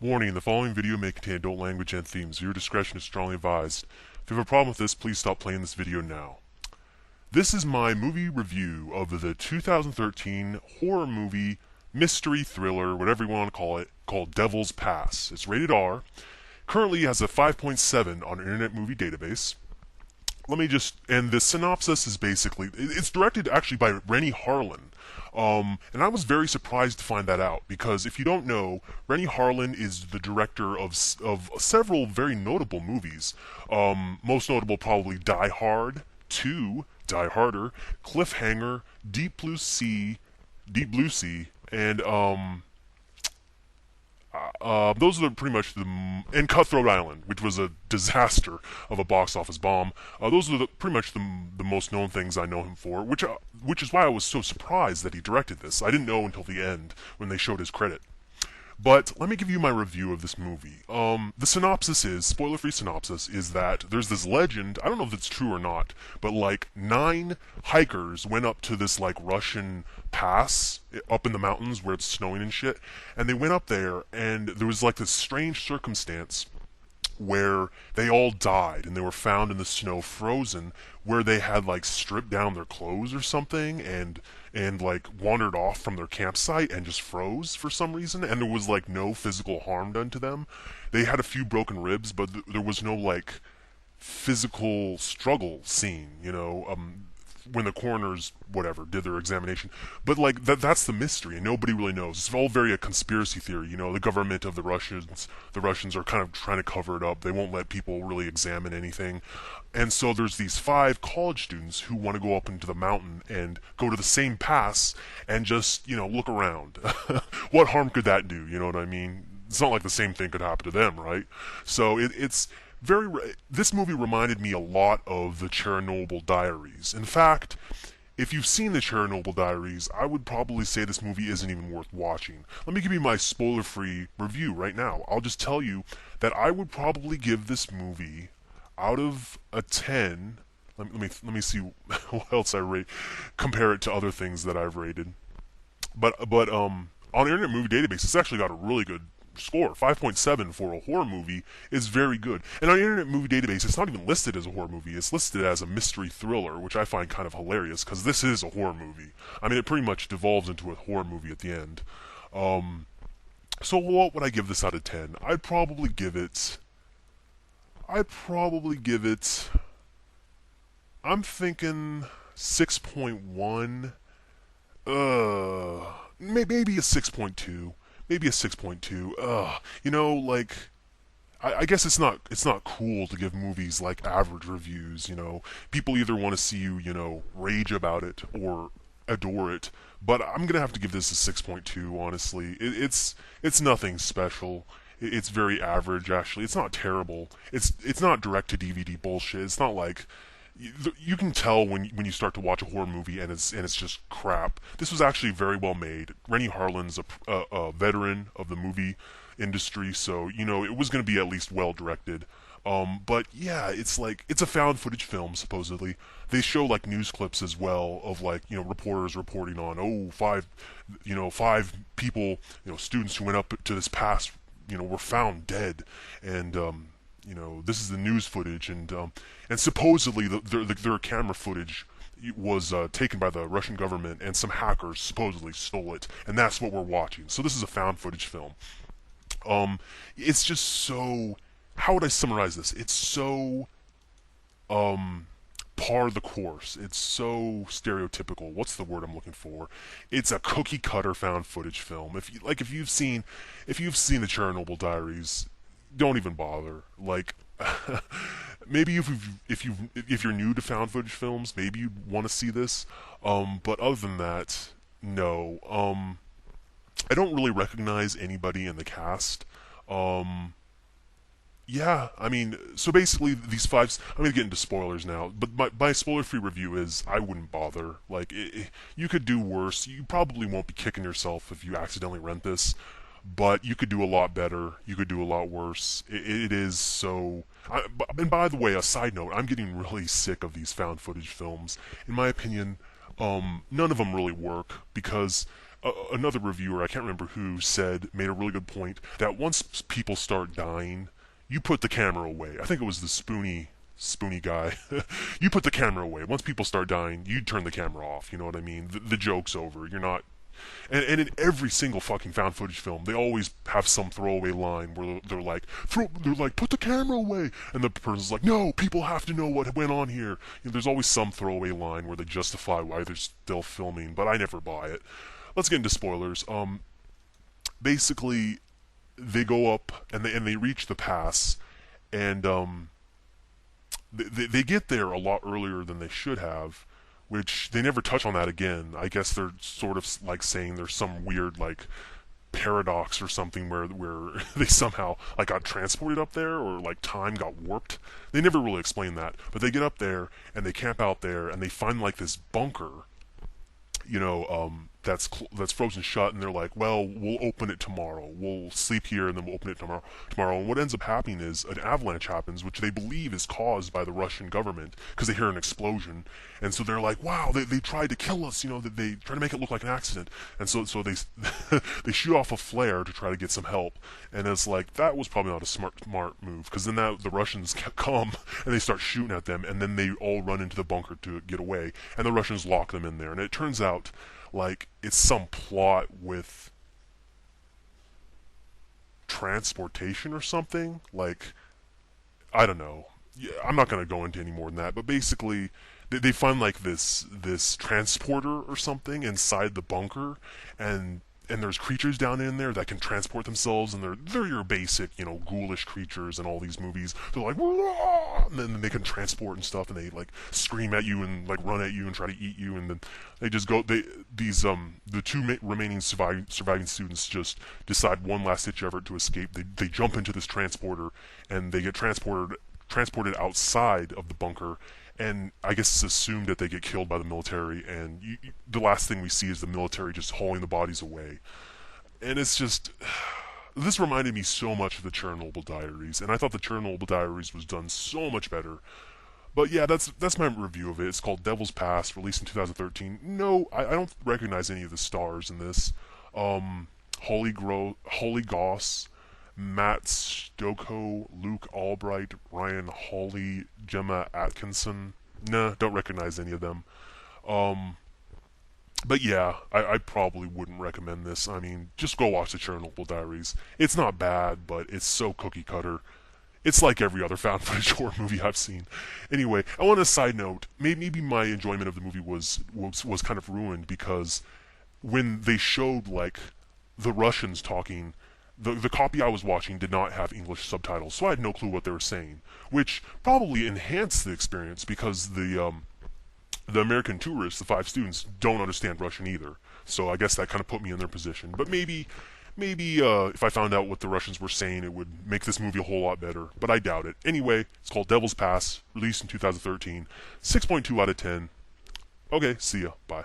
Warning, the following video may contain adult language and themes. Viewer discretion is strongly advised. If you have a problem with this, please stop playing this video now. This is my movie review of the 2013 horror movie, mystery thriller, whatever you want to call it, called Devil's Pass. It's rated R. Currently has a 5.7 on Internet Movie Database. And the synopsis is basically, it's directed actually by Rennie Harlin. And I was very surprised to find that out, because if you don't know, Rennie Harlin is the director of several very notable movies. Most notable probably Die Hard 2, Die Harder, Cliffhanger, Deep Blue Sea, and those are pretty much and Cutthroat Island, which was a disaster of a box office bomb. Those are pretty much the most known things I know him for, which is why I was so surprised that he directed this. I didn't know until the end when they showed his credit. But let me give you my review of this movie. The synopsis is, spoiler-free synopsis, is that there's this legend, I don't know if it's true or not, but like 9 hikers went up to this like Russian pass up in the mountains where it's snowing and shit, and they went up there and there was like this strange circumstance where they all died and they were found in the snow frozen, where they had like stripped down their clothes or something and like wandered off from their campsite and just froze for some reason, and there was like no physical harm done to them. They had a few broken ribs, but there was no like physical struggle scene, when the coroners whatever did their examination. But like that's the mystery, and nobody really knows. It's all very a conspiracy theory. The government of the Russians are kind of trying to cover it up. They won't let people really examine anything. And so there's these 5 college students who want to go up into the mountain and go to the same pass and just, look around. What harm could that do? You know what I mean? It's not like the same thing could happen to them, right? So it's this movie reminded me a lot of the Chernobyl Diaries. In fact, if you've seen the Chernobyl Diaries, I would probably say this movie isn't even worth watching. Let me give you my spoiler-free review right now. I'll just tell you that I would probably give this movie, out of a 10, let me see what else I rate, compare it to other things that I've rated. But on Internet Movie Database, it's actually got a really good score. 5.7 for a horror movie is very good. And on Internet Movie Database, it's not even listed as a horror movie. It's listed as a mystery thriller, which I find kind of hilarious, because this is a horror movie. I mean, it pretty much devolves into a horror movie at the end. So what would I give this out of 10? I'd probably give it... I'm thinking 6.1. Maybe a 6.2. Maybe a 6.2. I guess it's not cool to give movies like average reviews. People either want to see you, rage about it or adore it. But I'm gonna have to give this a 6.2. Honestly, it's nothing special. It's very average, actually. It's not terrible. It's not direct to DVD bullshit. It's not like you can tell when you start to watch a horror movie and it's just crap. This was actually very well made. Rennie Harlin's a veteran of the movie industry, so it was going to be at least well directed. But yeah, it's a found footage film supposedly. They show like news clips as well of like reporters reporting on five people, students who went up to this pass, were found dead, and this is the news footage, and supposedly their camera footage was taken by the Russian government, and some hackers supposedly stole it, and that's what we're watching. So this is a found footage film. It's just so... How would I summarize this? It's so par the course. It's so stereotypical. What's the word I'm looking for? It's a cookie cutter found footage film. If you've seen the Chernobyl Diaries, don't even bother. Like, maybe if you're new to found footage films, maybe you want to see this. But other than that, no. I don't really recognize anybody in the cast. Yeah, I mean, so basically these 5... I'm going to get into spoilers now, but my spoiler-free review is I wouldn't bother. Like, you could do worse. You probably won't be kicking yourself if you accidentally rent this, but you could do a lot better. You could do a lot worse. It is so... and by the way, a side note, I'm getting really sick of these found footage films. In my opinion, none of them really work, because another reviewer, I can't remember who, made a really good point that once people start dying, you put the camera away. I think it was the Spoony guy. You put the camera away. Once people start dying, you turn the camera off. You know what I mean? The joke's over. You're not. And in every single fucking found footage film, they always have some throwaway line where they're like, put the camera away, and the person's like, no, people have to know what went on here. There's always some throwaway line where they justify why they're still filming, but I never buy it. Let's get into spoilers. Basically, they go up and they reach the pass, and they get there a lot earlier than they should have, which they never touch on that again. I guess they're sort of like saying there's some weird like paradox or something where they somehow like got transported up there, or like time got warped. They never really explain that, but they get up there and they camp out there and they find like this bunker, that's frozen shut, and they're like, well, we'll open it tomorrow. We'll sleep here and then we'll open it tomorrow. And what ends up happening is an avalanche happens, which they believe is caused by the Russian government because they hear an explosion, and so they're like, wow, they tried to kill us. They try to make it look like an accident, and so they they shoot off a flare to try to get some help, and it's like that was probably not a smart move, because then the Russians come and they start shooting at them, and then they all run into the bunker to get away, and the Russians lock them in there, and it turns out like it's some plot with transportation or something. Like, I don't know. Yeah, I'm not going to go into any more than that, but basically they find like this transporter or something inside the bunker, and there's creatures down in there that can transport themselves, and they're your basic, ghoulish creatures in all these movies. They're like, "Wah!" And then they can transport and stuff, and they like scream at you and like run at you and try to eat you, and then they just go. The two remaining surviving students just decide one last ditch effort to escape. They jump into this transporter, and they get transported outside of the bunker, and I guess it's assumed that they get killed by the military, and the last thing we see is the military just hauling the bodies away. And it's just... This reminded me so much of the Chernobyl Diaries, and I thought the Chernobyl Diaries was done so much better. But yeah, that's my review of it. It's called Devil's Pass, released in 2013. No, I don't recognize any of the stars in this. Holly Goss, Matt Stoko, Luke Albright, Ryan Hawley, Gemma Atkinson. Nah, don't recognize any of them. But yeah, I probably wouldn't recommend this. I mean, just go watch the Chernobyl Diaries. It's not bad, but it's so cookie cutter. It's like every other found footage horror movie I've seen. Anyway, I want a side note. Maybe my enjoyment of the movie was kind of ruined because when they showed like the Russians talking, the copy I was watching did not have English subtitles, so I had no clue what they were saying, which probably enhanced the experience because the American tourists, the 5 students, don't understand Russian either. So I guess that kind of put me in their position. But maybe if I found out what the Russians were saying, it would make this movie a whole lot better. But I doubt it. Anyway, it's called Devil's Pass, released in 2013. 6.2 out of 10. Okay, see ya. Bye.